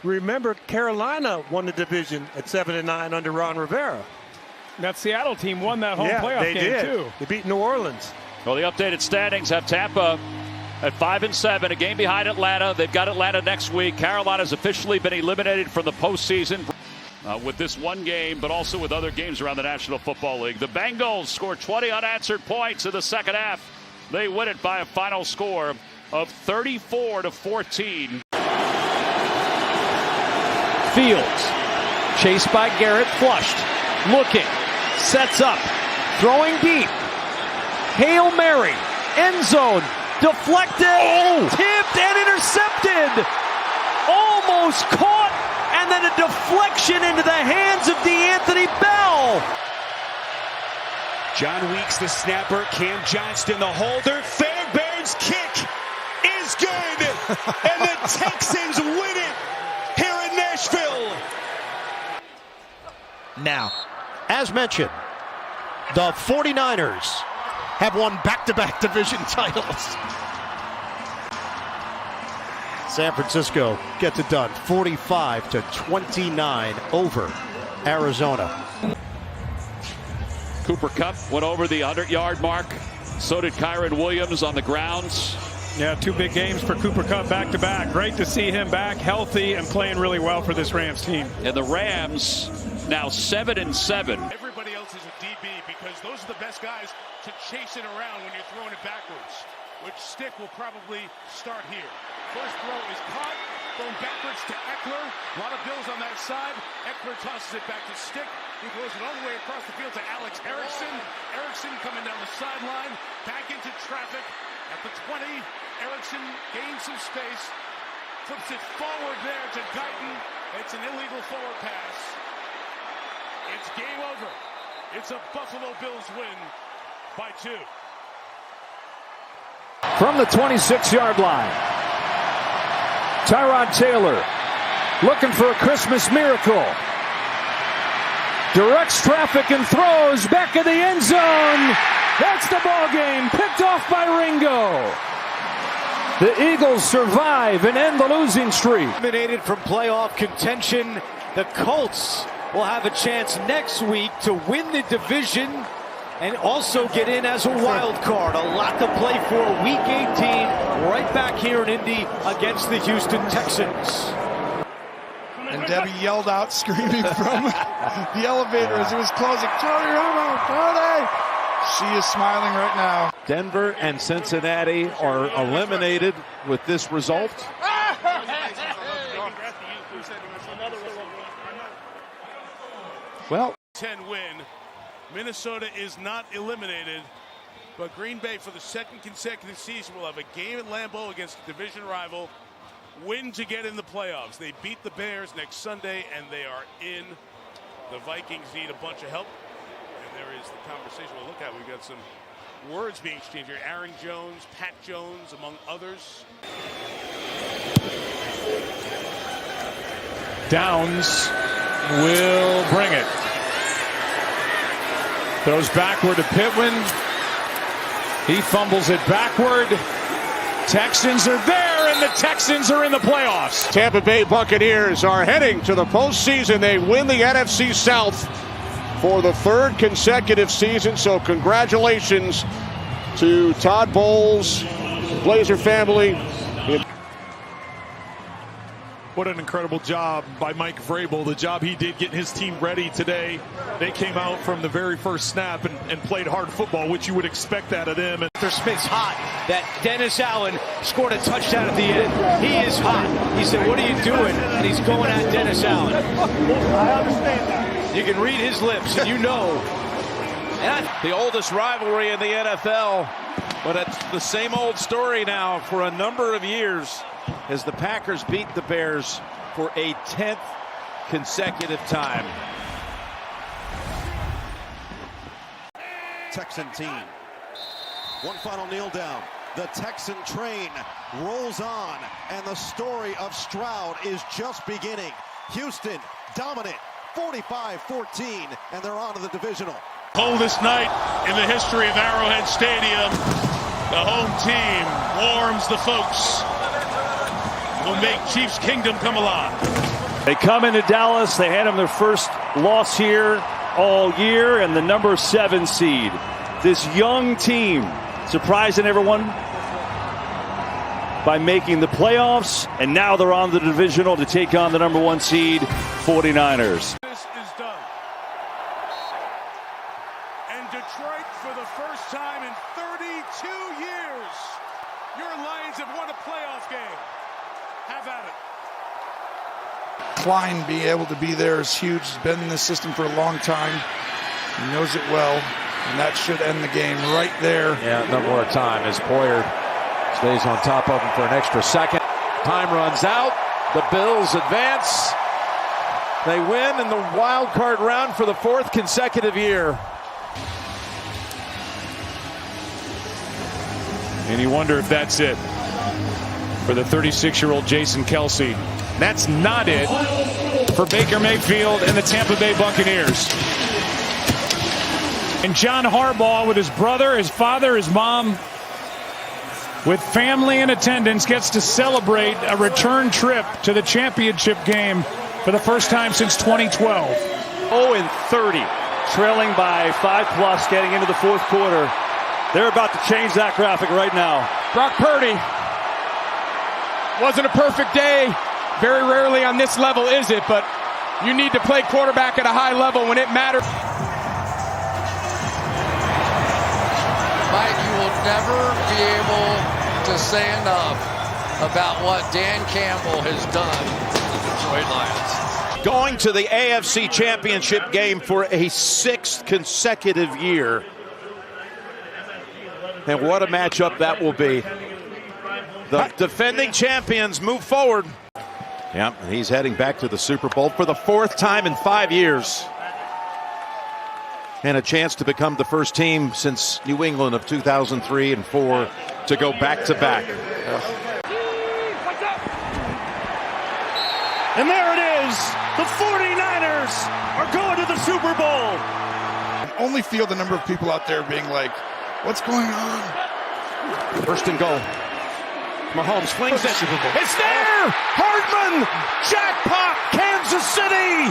Remember, Carolina won the division at 7-9 under Ron Rivera. That Seattle team won that home playoff game too. They beat New Orleans. Well, the updated standings have Tampa at 5-7, a game behind Atlanta. They've got Atlanta next week. Carolina's officially been eliminated from the postseason with this one game, but also with other games around the National Football League. The Bengals scored 20 unanswered points in the second half. They win it by a final score of 34-14. Fields, chased by Garrett, flushed, looking, sets up, throwing deep. Hail Mary, end zone, deflected, tipped and intercepted. Almost caught, and then a deflection into the hands of DeAnthony Bell. John Weeks, the snapper, Cam Johnston, the holder. Fairbairn's kick is good, and the Texans win it here in Nashville. Now, as mentioned, the 49ers have won back-to-back division titles. San Francisco gets it done, 45-29 over Arizona. Cooper Kupp went over the 100-yard mark. So did Kyron Williams on the grounds. Yeah, 2 big games for Cooper Kupp back-to-back. Great to see him back healthy and playing really well for this Rams team. And the Rams now 7-7. Everybody else is a DB because those are the best guys to chase it around when you're throwing it backwards, which Stick will probably start here. First throw is caught, thrown backwards to Eckler. A lot of Bills on that side. Eckler tosses it back to Stick, who throws it all the way across the field to Alex Erickson. Erickson coming down the sideline, back into traffic at the 20. Erickson gains some space, flips it forward there to Guyton. It's an illegal forward pass. It's game over. It's a Buffalo Bills win by 2. From the 26-yard line, Tyrod Taylor looking for a Christmas miracle. Directs traffic and throws back in the end zone. That's the ball game, picked off by Ringo. The Eagles survive and end the losing streak. Eliminated from playoff contention, the Colts will have a chance next week to win the division and also get in as a wild card. A lot to play for. Week 18, right back here in Indy against the Houston Texans. And Debbie yelled out, screaming from the elevator as it was closing, "Tony Romo, Tony!" She is smiling right now. Denver and Cincinnati are eliminated with this result. Well, 10 win. Minnesota is not eliminated, but Green Bay for the second consecutive season will have a game at Lambeau against a division rival. Win to get in the playoffs. They beat the Bears next Sunday, and they are in. The Vikings need a bunch of help, and there is the conversation we'll look at. We've got some words being exchanged here. Aaron Jones, Pat Jones, among others. Downs will bring it. Throws backward to Pittman. He fumbles it backward. Texans are there, and the Texans are in the playoffs. Tampa Bay Buccaneers are heading to the postseason. They win the NFC South for the 3rd consecutive season. So congratulations to Todd Bowles, Blazer family. What an incredible job by Mike Vrabel, the job he did getting his team ready today. They came out from the very first snap and played hard football, which you would expect that of them. Smith's hot. That Dennis Allen scored a touchdown at the end. He is hot. He said, "What are you doing?" And he's going at Dennis Allen. I understand that. You can read his lips, and you know. The oldest rivalry in the NFL, but it's the same old story now for a number of years as the Packers beat the Bears for a 10th consecutive time. Texan team. One final kneel down. The Texan train rolls on, and the story of Stroud is just beginning. Houston dominant, 45-14, and they're on to the divisional. Coldest night in the history of Arrowhead Stadium. The home team warms the folks. will make Chiefs Kingdom come alive. They come into Dallas. They had them their first loss here all year, and the number 7 seed. This young team surprising everyone by making the playoffs, and now they're on the divisional to take on the number 1 seed 49ers. This is done. And Detroit, for the first time in 32 years, your Lions have won a playoff game. Have at it. Klein being able to be there is huge. He's been in this system for a long time. He knows it well, and that should end the game right there. Yeah, no more time as Poyer stays on top of him for an extra second. Time runs out. The Bills advance. They win in the wild card round for the 4th consecutive year. And you wonder if that's it for the 36-year-old Jason Kelce. That's not it for Baker Mayfield and the Tampa Bay Buccaneers. And John Harbaugh, with his brother, his father, his mom, with family in attendance, gets to celebrate a return trip to the championship game for the first time since 2012. 0-30, trailing by 5+ getting into the 4th quarter. They're about to change that graphic right now. Brock Purdy. Wasn't a perfect day. Very rarely on this level is it, but you need to play quarterback at a high level when it matters. Mike, you will never be able to say enough about what Dan Campbell has done to the Detroit Lions. Going to the AFC Championship game for a 6th consecutive year. And what a matchup that will be. The defending champions move forward. Yep, and he's heading back to the Super Bowl for the 4th time in 5 years. And a chance to become the first team since New England of 2003 and 4 to go back-to-back. And there it is. The 49ers are going to the Super Bowl. I can only feel the number of people out there being like, what's going on? 1st and goal. Mahomes flings it. It's there! Hardman! Jackpot! Kansas City!